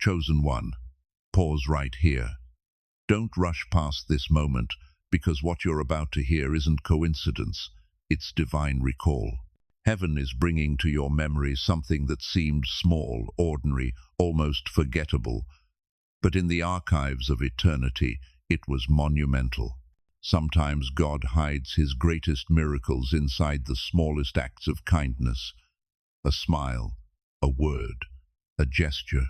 Chosen one, pause right here. Don't rush past this moment, because what you're about to hear isn't coincidence, it's divine recall. Heaven is bringing to your memory something that seemed small, ordinary, almost forgettable, but in the archives of eternity, it was monumental. Sometimes God hides his greatest miracles inside the smallest acts of kindness. A smile, a word, a gesture,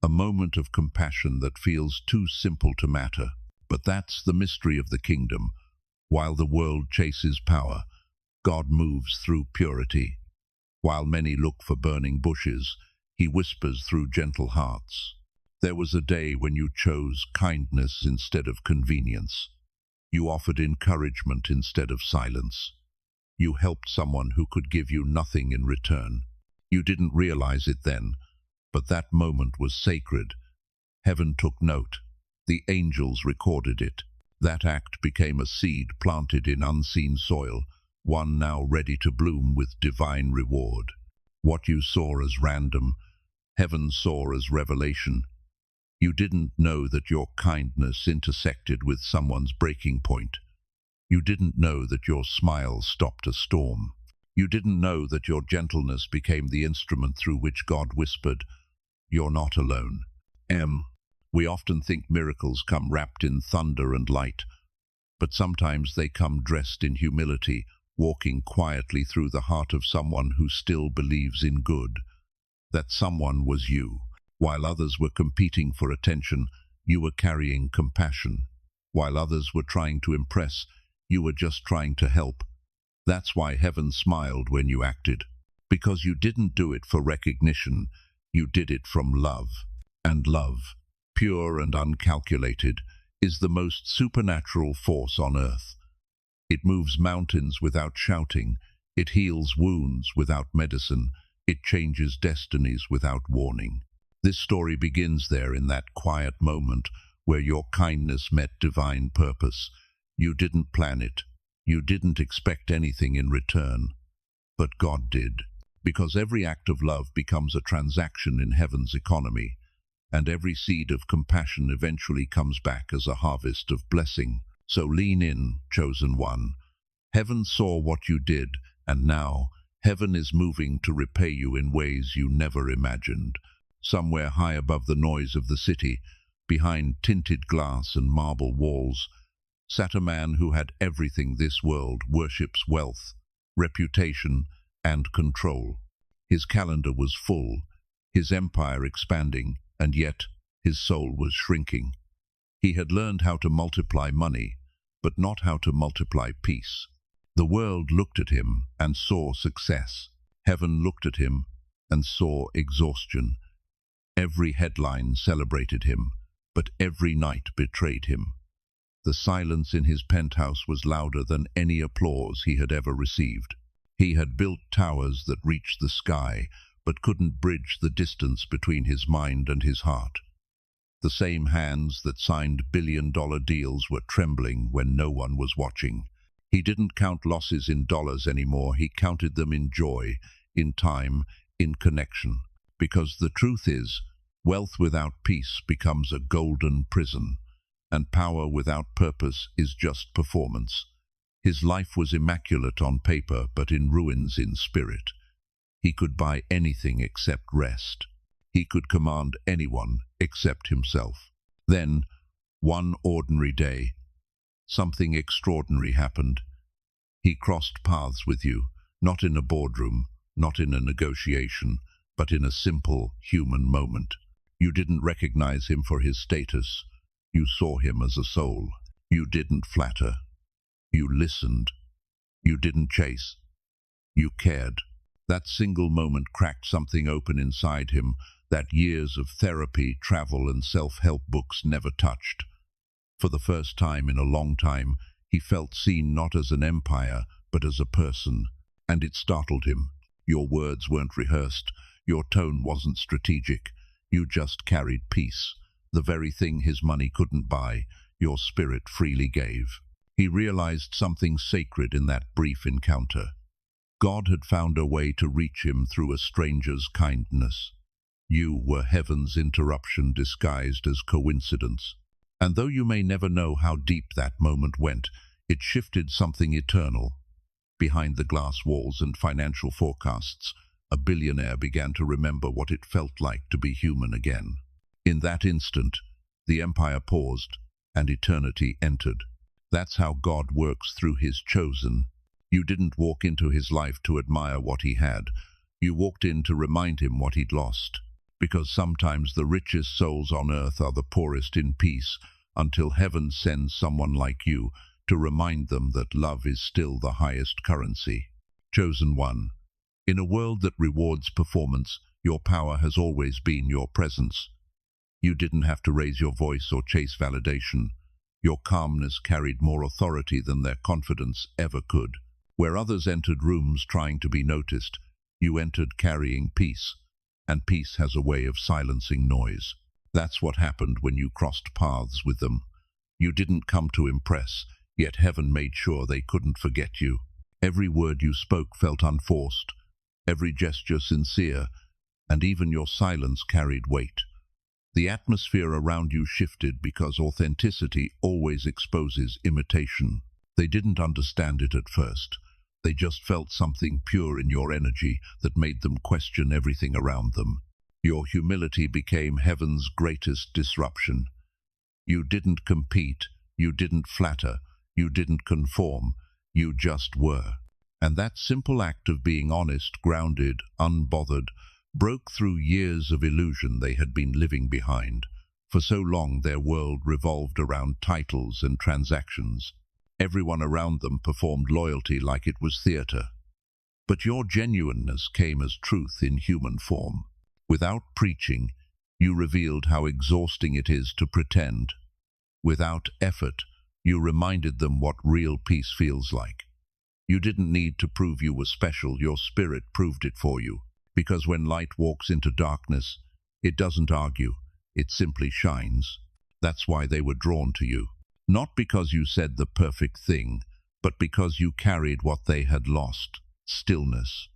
a moment of compassion that feels too simple to matter. But that's the mystery of the kingdom. While the world chases power, God moves through purity. While many look for burning bushes, he whispers through gentle hearts. There was a day when you chose kindness instead of convenience. You offered encouragement instead of silence. You helped someone who could give you nothing in return. You didn't realize it then, but that moment was sacred. Heaven took note. The angels recorded it. That act became a seed planted in unseen soil, one now ready to bloom with divine reward. What you saw as random, heaven saw as revelation. You didn't know that your kindness intersected with someone's breaking point. You didn't know that your smile stopped a storm. You didn't know that your gentleness became the instrument through which God whispered, "You're not alone." We often think miracles come wrapped in thunder and light, but sometimes they come dressed in humility, walking quietly through the heart of someone who still believes in good. That someone was you. While others were competing for attention, you were carrying compassion. While others were trying to impress, you were just trying to help. That's why heaven smiled when you acted. Because you didn't do it for recognition, you did it from love. And love, pure and uncalculated, is the most supernatural force on earth. It moves mountains without shouting. It heals wounds without medicine. It changes destinies without warning. This story begins there in that quiet moment where your kindness met divine purpose. You didn't plan it. You didn't expect anything in return. But God did. Because every act of love becomes a transaction in heaven's economy, and every seed of compassion eventually comes back as a harvest of blessing. So lean in, chosen one. Heaven saw what you did, and now heaven is moving to repay you in ways you never imagined. Somewhere high above the noise of the city, behind tinted glass and marble walls, sat a man who had everything this world worships: wealth, reputation, and control. His calendar was full, his empire expanding, and yet his soul was shrinking. He had learned how to multiply money, but not how to multiply peace. The world looked at him and saw success. Heaven looked at him and saw exhaustion. Every headline celebrated him, but every night betrayed him. The silence in his penthouse was louder than any applause he had ever received. He had built towers that reached the sky, but couldn't bridge the distance between his mind and his heart. The same hands that signed billion-dollar deals were trembling when no one was watching. He didn't count losses in dollars anymore. He counted them in joy, in time, in connection. Because the truth is, wealth without peace becomes a golden prison, and power without purpose is just performance. His life was immaculate on paper, but in ruins in spirit. He could buy anything except rest. He could command anyone except himself. Then, one ordinary day, something extraordinary happened. He crossed paths with you, not in a boardroom, not in a negotiation, but in a simple human moment. You didn't recognize him for his status. You saw him as a soul. You didn't flatter. You listened. You didn't chase. You cared. That single moment cracked something open inside him that years of therapy, travel, and self-help books never touched. For the first time in a long time, he felt seen not as an empire, but as a person. And it startled him. Your words weren't rehearsed. Your tone wasn't strategic. You just carried peace. The very thing his money couldn't buy, your spirit freely gave. He realized something sacred in that brief encounter. God had found a way to reach him through a stranger's kindness. You were heaven's interruption disguised as coincidence. And though you may never know how deep that moment went, it shifted something eternal. Behind the glass walls and financial forecasts, a billionaire began to remember what it felt like to be human again. In that instant, the empire paused and eternity entered. That's how God works through his chosen. You didn't walk into his life to admire what he had. You walked in to remind him what he'd lost. Because sometimes the richest souls on earth are the poorest in peace, until heaven sends someone like you to remind them that love is still the highest currency. Chosen one. In a world that rewards performance, your power has always been your presence. You didn't have to raise your voice or chase validation. Your calmness carried more authority than their confidence ever could. Where others entered rooms trying to be noticed, you entered carrying peace. And peace has a way of silencing noise. That's what happened when you crossed paths with them. You didn't come to impress, yet heaven made sure they couldn't forget you. Every word you spoke felt unforced, every gesture sincere, and even your silence carried weight. The atmosphere around you shifted because authenticity always exposes imitation. They didn't understand it at first. They just felt something pure in your energy that made them question everything around them. Your humility became heaven's greatest disruption. You didn't compete, you didn't flatter, you didn't conform, you just were. And that simple act of being honest, grounded, unbothered, broke through years of illusion they had been living behind. For so long their world revolved around titles and transactions. Everyone around them performed loyalty like it was theater. But your genuineness came as truth in human form. Without preaching, you revealed how exhausting it is to pretend. Without effort, you reminded them what real peace feels like. You didn't need to prove you were special, your spirit proved it for you. Because when light walks into darkness, it doesn't argue, it simply shines. That's why they were drawn to you. Not because you said the perfect thing, but because you carried what they had lost, stillness.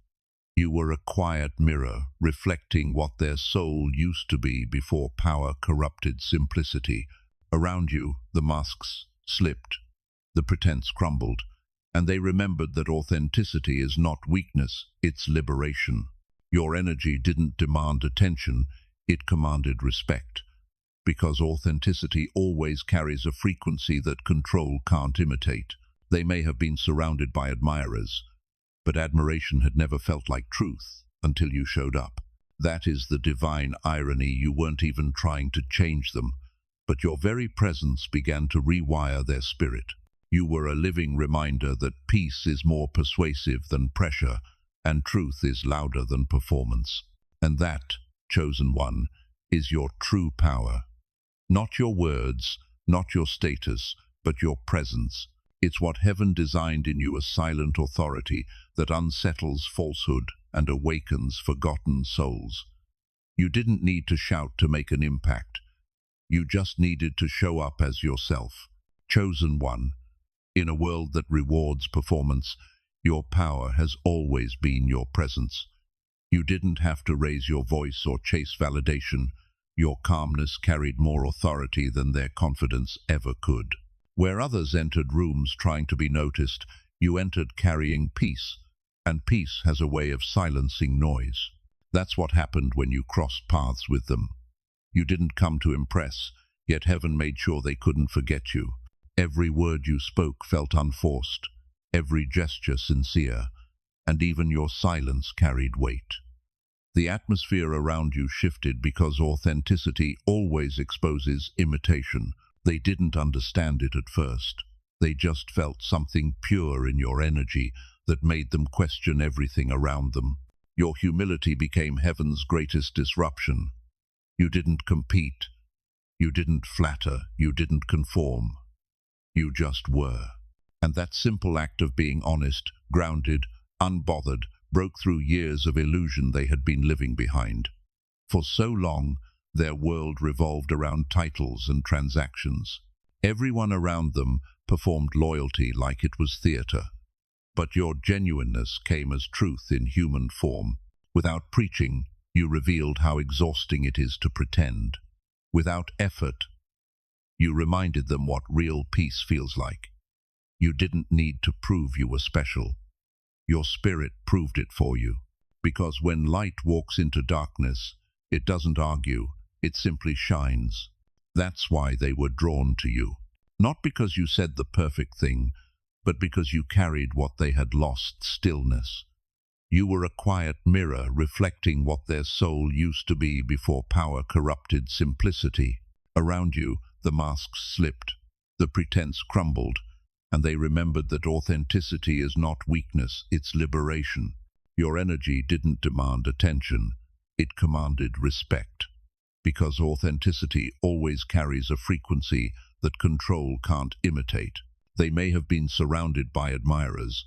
You were a quiet mirror, reflecting what their soul used to be before power corrupted simplicity. Around you, the masks slipped, the pretense crumbled, and they remembered that authenticity is not weakness, it's liberation. Your energy didn't demand attention, it commanded respect. Because authenticity always carries a frequency that control can't imitate. They may have been surrounded by admirers, but admiration had never felt like truth until you showed up. That is the divine irony. You weren't even trying to change them, but your very presence began to rewire their spirit. You were a living reminder that peace is more persuasive than pressure, and truth is louder than performance. And that, chosen one, is your true power. Not your words, not your status, but your presence. It's what heaven designed in you, a silent authority that unsettles falsehood and awakens forgotten souls. You didn't need to shout to make an impact. You just needed to show up as yourself. Chosen one. In a world that rewards performance, your power has always been your presence. You didn't have to raise your voice or chase validation. Your calmness carried more authority than their confidence ever could. Where others entered rooms trying to be noticed, you entered carrying peace, and peace has a way of silencing noise. That's what happened when you crossed paths with them. You didn't come to impress, yet heaven made sure they couldn't forget you. Every word you spoke felt unforced, every gesture sincere, and even your silence carried weight. The atmosphere around you shifted because authenticity always exposes imitation. They didn't understand it at first. They just felt something pure in your energy that made them question everything around them. Your humility became heaven's greatest disruption. You didn't compete. You didn't flatter. You didn't conform. You just were. And that simple act of being honest, grounded, unbothered, broke through years of illusion they had been living behind. For so long, their world revolved around titles and transactions. Everyone around them performed loyalty like it was theater. But your genuineness came as truth in human form. Without preaching, You revealed how exhausting it is to pretend. Without effort, you reminded them what real peace feels like. You didn't need to prove you were special. Your spirit proved it for you. Because when light walks into darkness, it doesn't argue, it simply shines. That's why they were drawn to you. Not because you said the perfect thing, but because you carried what they had lost, stillness. You were a quiet mirror reflecting what their soul used to be before power corrupted simplicity. Around you, the masks slipped, the pretense crumbled, and they remembered that authenticity is not weakness, it's liberation. Your energy didn't demand attention, it commanded respect. Because authenticity always carries a frequency that control can't imitate. They may have been surrounded by admirers,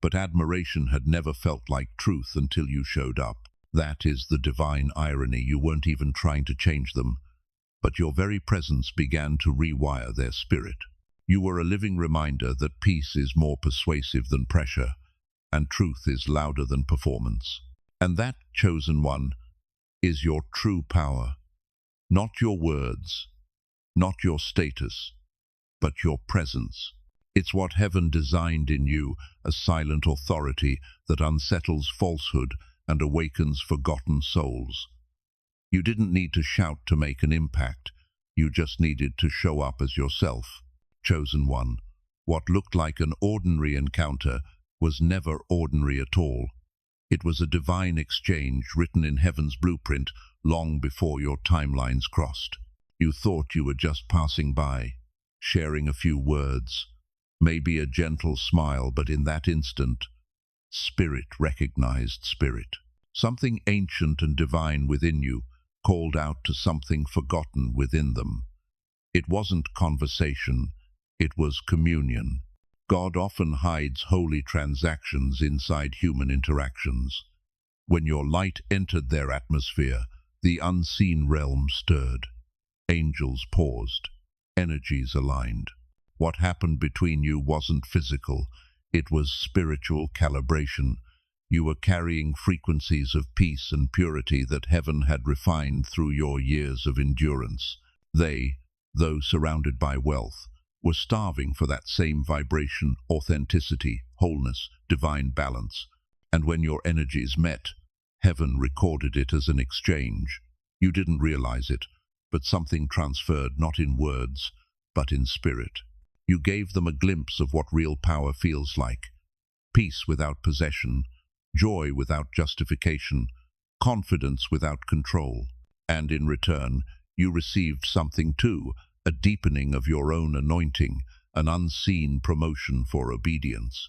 but admiration had never felt like truth until you showed up. That is the divine irony. You weren't even trying to change them, but your very presence began to rewire their spirit. You were a living reminder that peace is more persuasive than pressure, and truth is louder than performance. And that, chosen one, is your true power. Not your words, not your status, but your presence. It's what heaven designed in you, a silent authority that unsettles falsehood and awakens forgotten souls. You didn't need to shout to make an impact. You just needed to show up as yourself. Chosen one, what looked like an ordinary encounter was never ordinary at all. It was a divine exchange written in heaven's blueprint long before your timelines crossed. You thought you were just passing by, sharing a few words, maybe a gentle smile, but in that instant, spirit recognized spirit. Something ancient and divine within you called out to something forgotten within them. It wasn't conversation, it was communion. God often hides holy transactions inside human interactions. When your light entered their atmosphere, the unseen realm stirred. Angels paused, energies aligned. What happened between you wasn't physical, it was spiritual calibration. You were carrying frequencies of peace and purity that heaven had refined through your years of endurance. They, though surrounded by wealth, were starving for that same vibration, authenticity, wholeness, divine balance. And when your energies met, heaven recorded it as an exchange. You didn't realize it, but something transferred not in words, but in spirit. You gave them a glimpse of what real power feels like. Peace without possession, joy without justification, confidence without control. And in return, you received something too, a deepening of your own anointing, an unseen promotion for obedience.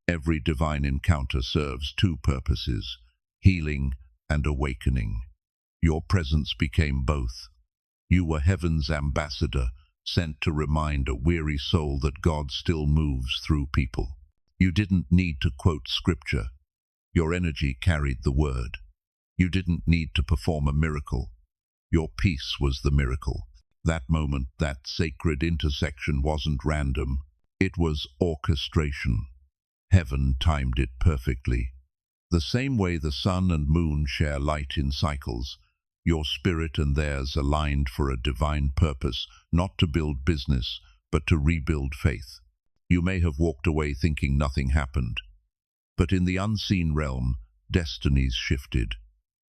Every divine encounter serves two purposes, healing and awakening. Your presence became both. You were heaven's ambassador, sent to remind a weary soul that God still moves through people. You didn't need to quote scripture. Your energy carried the word. You didn't need to perform a miracle. Your peace was the miracle. That moment, that sacred intersection wasn't random. It was orchestration. Heaven timed it perfectly. The same way the sun and moon share light in cycles, your spirit and theirs aligned for a divine purpose, not to build business, but to rebuild faith. You may have walked away thinking nothing happened, but in the unseen realm, destinies shifted,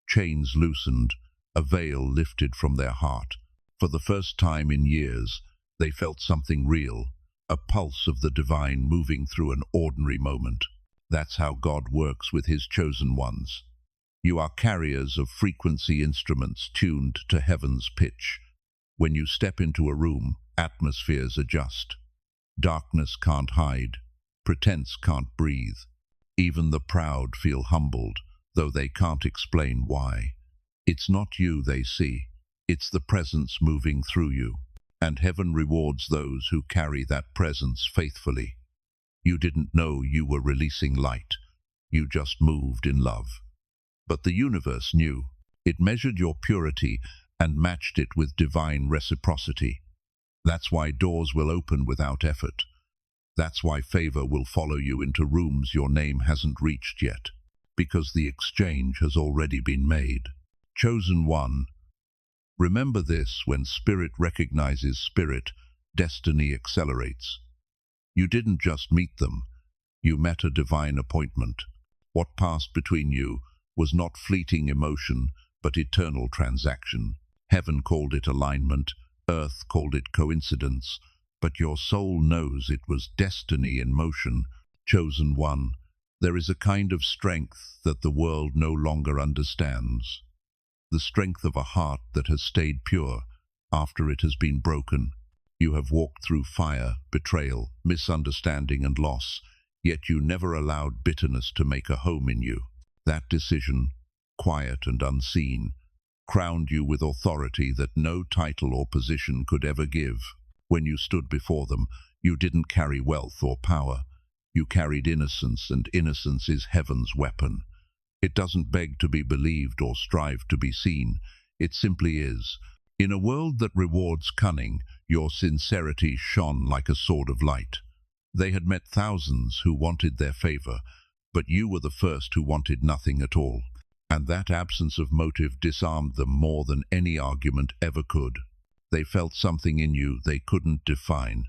chains loosened, a veil lifted from their heart. For the first time in years, they felt something real, a pulse of the divine moving through an ordinary moment. That's how God works with his chosen ones. You are carriers of frequency instruments tuned to heaven's pitch. When you step into a room, atmospheres adjust. Darkness can't hide, pretense can't breathe. Even the proud feel humbled, though they can't explain why. It's not you they see, it's the presence moving through you. And heaven rewards those who carry that presence faithfully. You didn't know you were releasing light, you just moved in love. But the universe knew. It measured your purity and matched it with divine reciprocity. That's why doors will open without effort. That's why favor will follow you into rooms your name hasn't reached yet, because the exchange has already been made. Chosen one, remember this: when spirit recognizes spirit, destiny accelerates. You didn't just meet them, you met a divine appointment. What passed between you was not fleeting emotion, but eternal transaction. Heaven called it alignment, earth called it coincidence, but your soul knows it was destiny in motion. Chosen one, there is a kind of strength that the world no longer understands. The strength of a heart that has stayed pure after it has been broken. You have walked through fire, betrayal, misunderstanding and loss, yet you never allowed bitterness to make a home in you. That decision, quiet and unseen, crowned you with authority that no title or position could ever give. When you stood before them, you didn't carry wealth or power. You carried innocence, and innocence is heaven's weapon. It doesn't beg to be believed or strive to be seen. It simply is. In a world that rewards cunning, your sincerity shone like a sword of light. They had met thousands who wanted their favor, but you were the first who wanted nothing at all. And that absence of motive disarmed them more than any argument ever could. They felt something in you they couldn't define.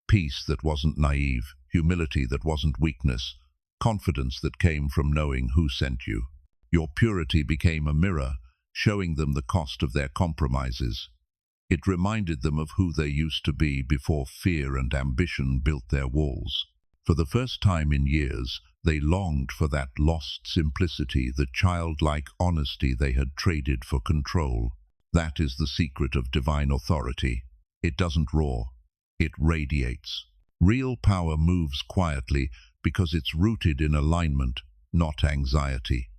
Peace that wasn't naive, humility that wasn't weakness, confidence that came from knowing who sent you. Your purity became a mirror, showing them the cost of their compromises. It reminded them of who they used to be before fear and ambition built their walls. For the first time in years, they longed for that lost simplicity, the childlike honesty they had traded for control. That is the secret of divine authority. It doesn't roar, it radiates. Real power moves quietly because it's rooted in alignment, not anxiety.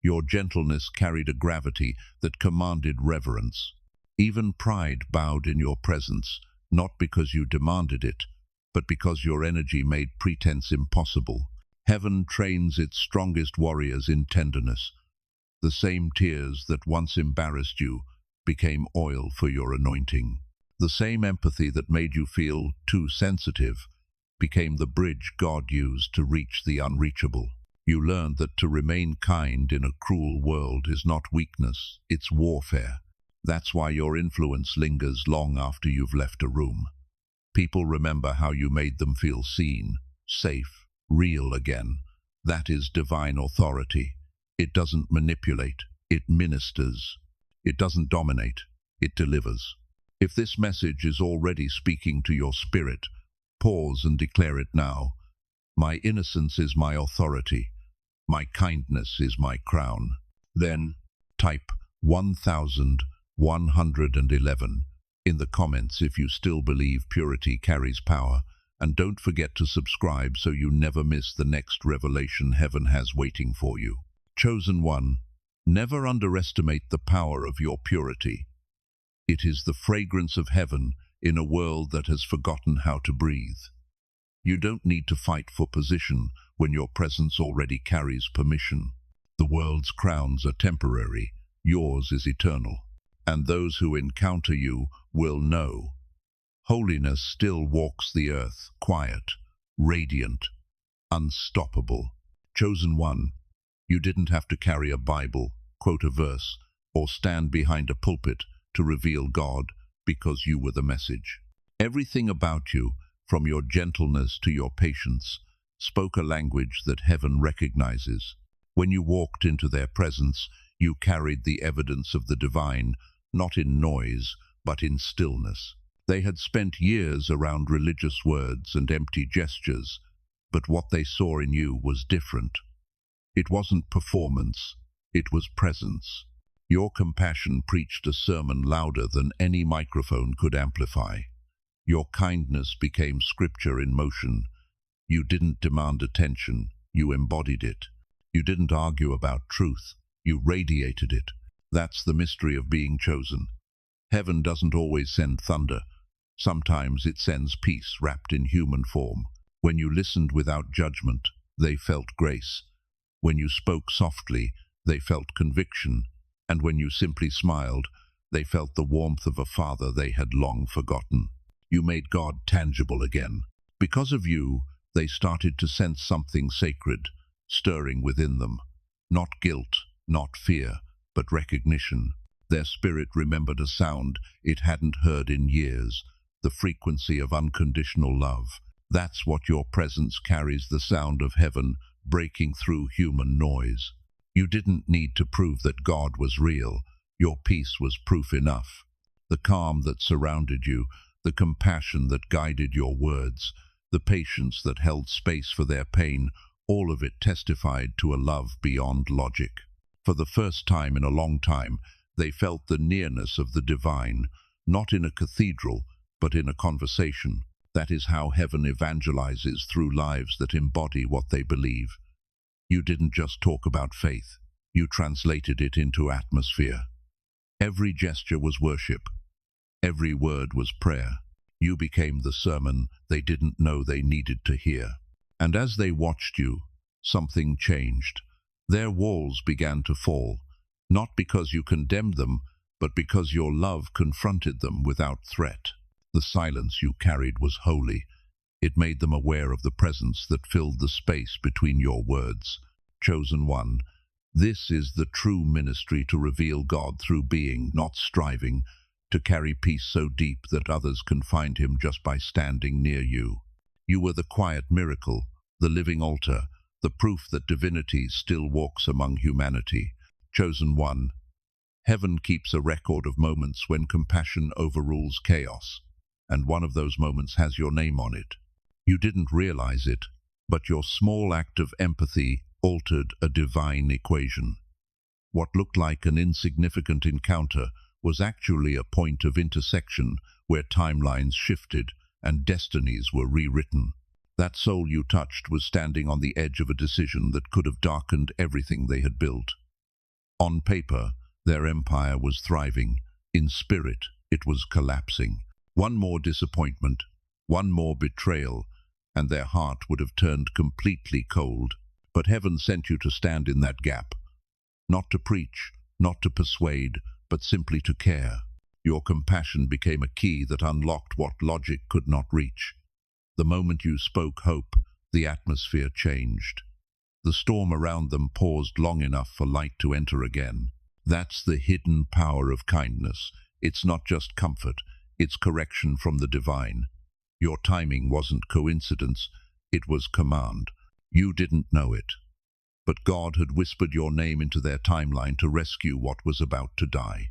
Your gentleness carried a gravity that commanded reverence. Even pride bowed in your presence, not because you demanded it, but because your energy made pretense impossible. Heaven trains its strongest warriors in tenderness. The same tears that once embarrassed you became oil for your anointing. The same empathy that made you feel too sensitive became the bridge God used to reach the unreachable. You learned that to remain kind in a cruel world is not weakness, it's warfare. That's why your influence lingers long after you've left a room. People remember how you made them feel seen, safe, real again. That is divine authority. It doesn't manipulate, it ministers. It doesn't dominate, it delivers. If this message is already speaking to your spirit, pause and declare it now. My innocence is my authority. My kindness is my crown. Then type 1111 in the comments if you still believe purity carries power, and don't forget to subscribe so you never miss the next revelation heaven has waiting for you. Chosen one, never underestimate the power of your purity. It is the fragrance of heaven in a world that has forgotten how to breathe. You don't need to fight for position when your presence already carries permission. The world's crowns are temporary, yours is eternal. And those who encounter you will know. Holiness still walks the earth, quiet, radiant, unstoppable. Chosen one, you didn't have to carry a Bible, quote a verse, or stand behind a pulpit to reveal God, because you were the message. Everything about you, from your gentleness to your patience, spoke a language that heaven recognizes. When you walked into their presence, you carried the evidence of the divine, not in noise, but in stillness. They had spent years around religious words and empty gestures, but what they saw in you was different. It wasn't performance, it was presence. Your compassion preached a sermon louder than any microphone could amplify. Your kindness became scripture in motion. You didn't demand attention, you embodied it. You didn't argue about truth, you radiated it. That's the mystery of being chosen. Heaven doesn't always send thunder. Sometimes it sends peace wrapped in human form. When you listened without judgment, they felt grace. When you spoke softly, they felt conviction. And when you simply smiled, they felt the warmth of a father they had long forgotten. You made God tangible again. Because of you, they started to sense something sacred, stirring within them. Not guilt, not fear, but recognition. Their spirit remembered a sound it hadn't heard in years, the frequency of unconditional love. That's what your presence carries, the sound of heaven breaking through human noise. You didn't need to prove that God was real. Your peace was proof enough. The calm that surrounded you, the compassion that guided your words, the patience that held space for their pain, all of it testified to a love beyond logic. For the first time in a long time, they felt the nearness of the divine, not in a cathedral, but in a conversation. That is how heaven evangelizes, through lives that embody what they believe. You didn't just talk about faith, you translated it into atmosphere. Every gesture was worship. Every word was prayer. You became the sermon they didn't know they needed to hear. And as they watched you, something changed. Their walls began to fall, not because you condemned them, but because your love confronted them without threat. The silence you carried was holy. It made them aware of the presence that filled the space between your words. Chosen one, this is the true ministry: to reveal God through being, not striving, to carry peace so deep that others can find him just by standing near you. You were the quiet miracle, the living altar, the proof that divinity still walks among humanity. Chosen one, heaven keeps a record of moments when compassion overrules chaos, and one of those moments has your name on it. You didn't realize it, but your small act of empathy altered a divine equation. What looked like an insignificant encounter was actually a point of intersection where timelines shifted and destinies were rewritten. That soul you touched was standing on the edge of a decision that could have darkened everything they had built. On paper, their empire was thriving. In spirit, it was collapsing. One more disappointment, one more betrayal, and their heart would have turned completely cold. But heaven sent you to stand in that gap. Not to preach, not to persuade, but simply to care. Your compassion became a key that unlocked what logic could not reach. The moment you spoke hope, the atmosphere changed. The storm around them paused long enough for light to enter again. That's the hidden power of kindness. It's not just comfort, it's correction from the divine. Your timing wasn't coincidence, it was command. You didn't know it, but God had whispered your name into their timeline to rescue what was about to die.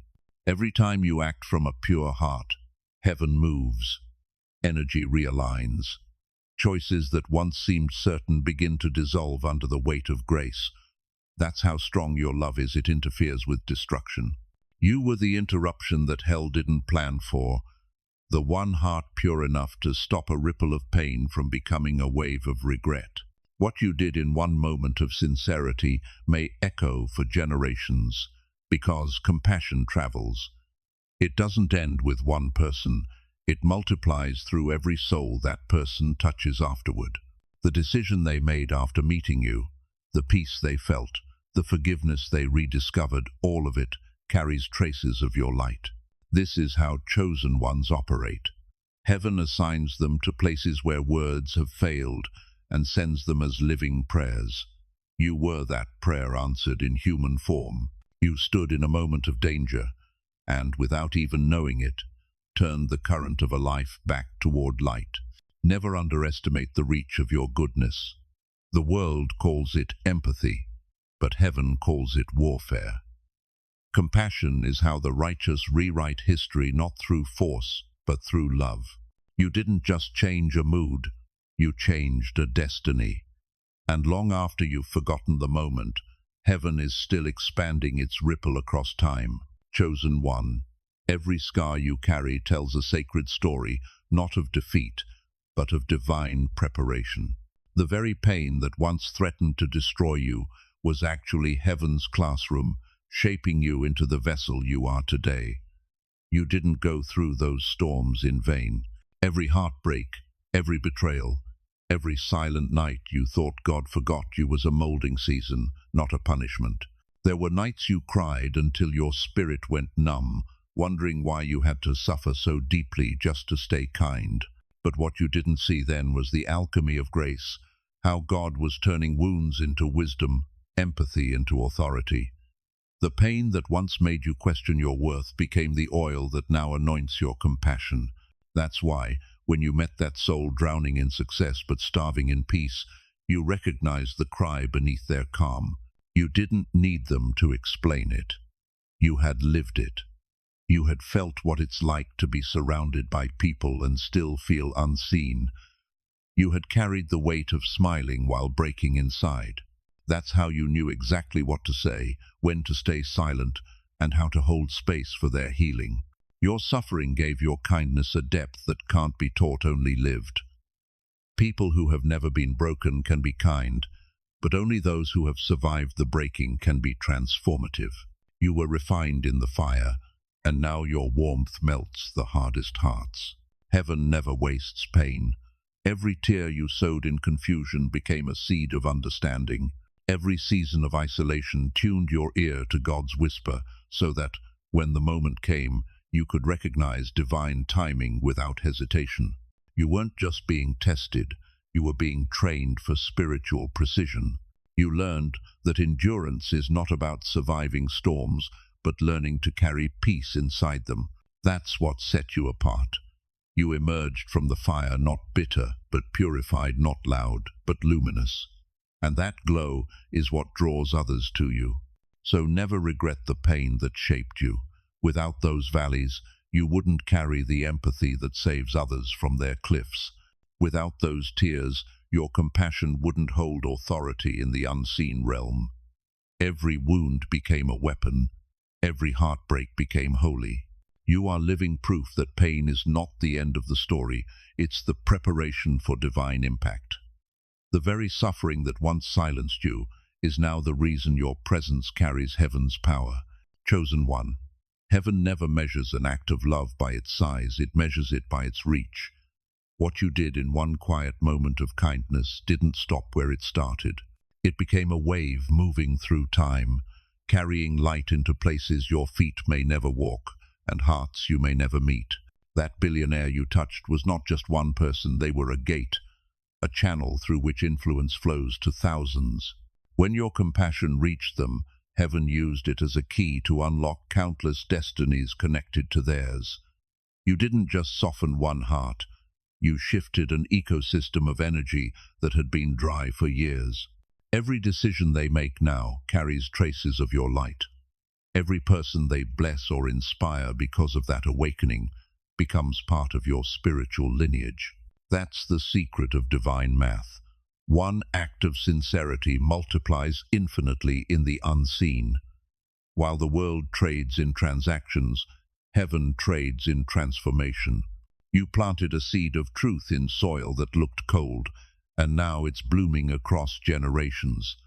Every time you act from a pure heart, heaven moves. Energy realigns. Choices that once seemed certain begin to dissolve under the weight of grace. That's how strong your love is. It interferes with destruction. You were the interruption that hell didn't plan for, the one heart pure enough to stop a ripple of pain from becoming a wave of regret. What you did in one moment of sincerity may echo for generations, because compassion travels. It doesn't end with one person. It multiplies through every soul that person touches afterward. The decision they made after meeting you, the peace they felt, the forgiveness they rediscovered, all of it carries traces of your light. This is how chosen ones operate. Heaven assigns them to places where words have failed and sends them as living prayers. You were that prayer answered in human form. You stood in a moment of danger and, without even knowing it, turned the current of a life back toward light. Never underestimate the reach of your goodness. The world calls it empathy, but heaven calls it warfare. Compassion is how the righteous rewrite history, not through force, but through love. You didn't just change a mood, you changed a destiny. And long after you've forgotten the moment, heaven is still expanding its ripple across time. Chosen one, every scar you carry tells a sacred story, not of defeat, but of divine preparation. The very pain that once threatened to destroy you was actually heaven's classroom, shaping you into the vessel you are today. You didn't go through those storms in vain. Every heartbreak, every betrayal, every silent night you thought God forgot you was a molding season, not a punishment. There were nights you cried until your spirit went numb, wondering why you had to suffer so deeply just to stay kind. But what you didn't see then was the alchemy of grace, how God was turning wounds into wisdom, empathy into authority. The pain that once made you question your worth became the oil that now anoints your compassion. That's why, when you met that soul drowning in success but starving in peace, you recognized the cry beneath their calm. You didn't need them to explain it. You had lived it. You had felt what it's like to be surrounded by people and still feel unseen. You had carried the weight of smiling while breaking inside. That's how you knew exactly what to say, when to stay silent, and how to hold space for their healing. Your suffering gave your kindness a depth that can't be taught, only lived. People who have never been broken can be kind, but only those who have survived the breaking can be transformative. You were refined in the fire, and now your warmth melts the hardest hearts. Heaven never wastes pain. Every tear you sowed in confusion became a seed of understanding. Every season of isolation tuned your ear to God's whisper, so that, when the moment came, you could recognize divine timing without hesitation. You weren't just being tested, you were being trained for spiritual precision. You learned that endurance is not about surviving storms, but learning to carry peace inside them. That's what set you apart. You emerged from the fire not bitter, but purified, not loud, but luminous. And that glow is what draws others to you. So never regret the pain that shaped you. Without those valleys, you wouldn't carry the empathy that saves others from their cliffs. Without those tears, your compassion wouldn't hold authority in the unseen realm. Every wound became a weapon. Every heartbreak became holy. You are living proof that pain is not the end of the story. It's the preparation for divine impact. The very suffering that once silenced you is now the reason your presence carries heaven's power. Chosen one. Heaven never measures an act of love by its size, it measures it by its reach. What you did in one quiet moment of kindness didn't stop where it started. It became a wave moving through time, carrying light into places your feet may never walk and hearts you may never meet. That billionaire you touched was not just one person, they were a gate, a channel through which influence flows to thousands. When your compassion reached them, heaven used it as a key to unlock countless destinies connected to theirs. You didn't just soften one heart, you shifted an ecosystem of energy that had been dry for years. Every decision they make now carries traces of your light. Every person they bless or inspire because of that awakening becomes part of your spiritual lineage. That's the secret of divine math. One act of sincerity multiplies infinitely in the unseen. While the world trades in transactions, heaven trades in transformation. You planted a seed of truth in soil that looked cold, and now it's blooming across generations.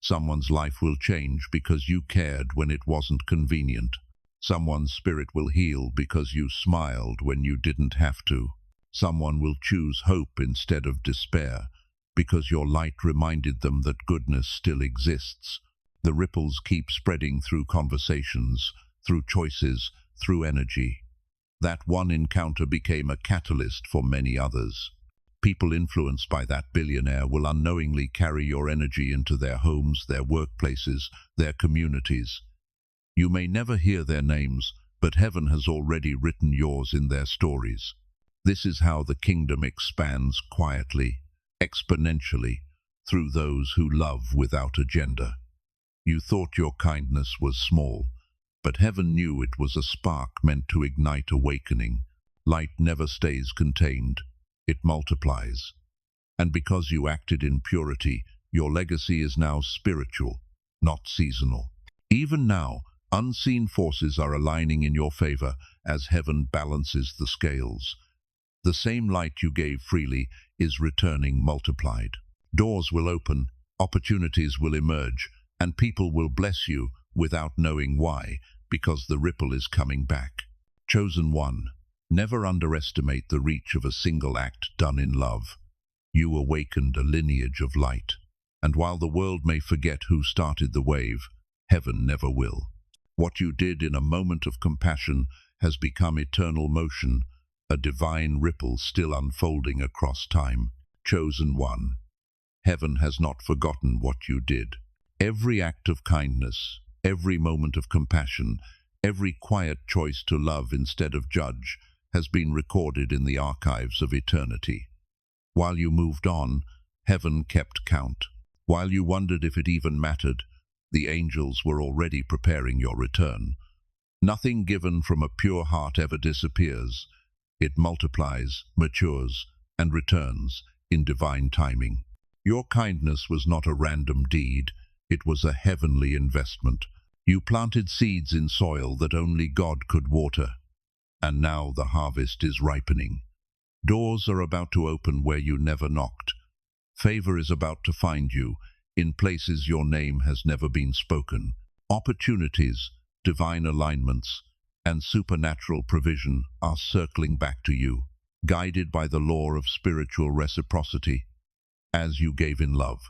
Someone's life will change because you cared when it wasn't convenient. Someone's spirit will heal because you smiled when you didn't have to. Someone will choose hope instead of despair because your light reminded them that goodness still exists. The ripples keep spreading through conversations, through choices, through energy. That one encounter became a catalyst for many others. People influenced by that billionaire will unknowingly carry your energy into their homes, their workplaces, their communities. You may never hear their names, but heaven has already written yours in their stories. This is how the kingdom expands quietly, exponentially, through those who love without agenda. You thought your kindness was small, but heaven knew it was a spark meant to ignite awakening. Light never stays contained. It multiplies. And because you acted in purity, your legacy is now spiritual, not seasonal. Even now, unseen forces are aligning in your favor as heaven balances the scales. The same light you gave freely is returning multiplied. Doors will open, opportunities will emerge, and people will bless you without knowing why, because the ripple is coming back. Chosen one. Never underestimate the reach of a single act done in love. You awakened a lineage of light, and while the world may forget who started the wave, heaven never will. What you did in a moment of compassion has become eternal motion, a divine ripple still unfolding across time. Chosen one. Heaven has not forgotten what you did. Every act of kindness, Every moment of compassion, every quiet choice to love instead of judge, has been recorded in the archives of eternity. While you moved on, heaven kept count. While you wondered if it even mattered, the angels were already preparing your return. Nothing given from a pure heart ever disappears. It multiplies, matures, and returns in divine timing. Your kindness was not a random deed, it was a heavenly investment. You planted seeds in soil that only God could water, and now the harvest is ripening. Doors are about to open where you never knocked. Favor is about to find you in places your name has never been spoken. Opportunities, divine alignments, and supernatural provision are circling back to you, guided by the law of spiritual reciprocity. As you gave in love,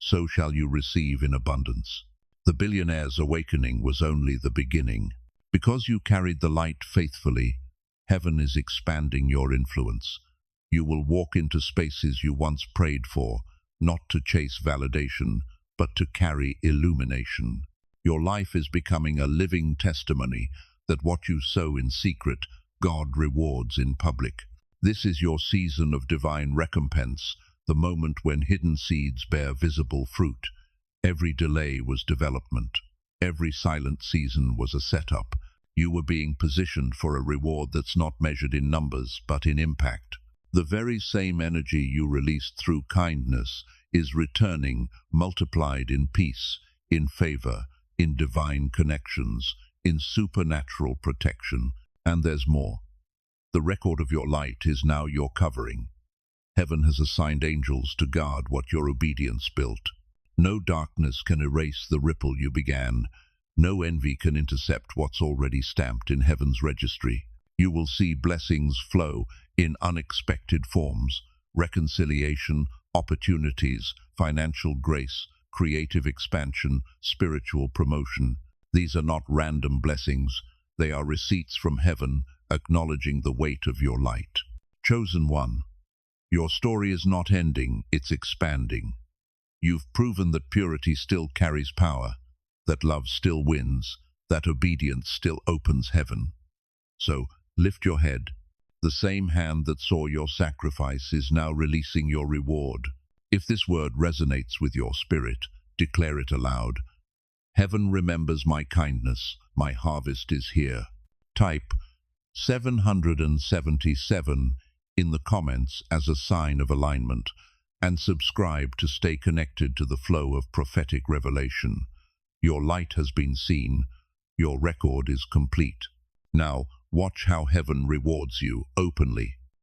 so shall you receive in abundance. The billionaire's awakening was only the beginning. Because you carried the light faithfully, heaven is expanding your influence. You will walk into spaces you once prayed for, not to chase validation, but to carry illumination. Your life is becoming a living testimony that what you sow in secret, God rewards in public. This is your season of divine recompense, the moment when hidden seeds bear visible fruit. Every delay was development. Every silent season was a setup. You were being positioned for a reward that's not measured in numbers, but in impact. The very same energy you released through kindness is returning, multiplied in peace, in favor, in divine connections, in supernatural protection. And there's more. The record of your light is now your covering. Heaven has assigned angels to guard what your obedience built. No darkness can erase the ripple you began. No envy can intercept what's already stamped in heaven's registry. You will see blessings flow in unexpected forms: reconciliation, opportunities, financial grace, creative expansion, spiritual promotion. These are not random blessings. They are receipts from heaven, acknowledging the weight of your light. Chosen one, your story is not ending, it's expanding. You've proven that purity still carries power, that love still wins, that obedience still opens heaven. So, lift your head. The same hand that saw your sacrifice is now releasing your reward. If this word resonates with your spirit, declare it aloud. Heaven remembers my kindness, my harvest is here. Type 777 in the comments as a sign of alignment, and subscribe to stay connected to the flow of prophetic revelation. Your light has been seen. Your record is complete. Now, watch how heaven rewards you openly.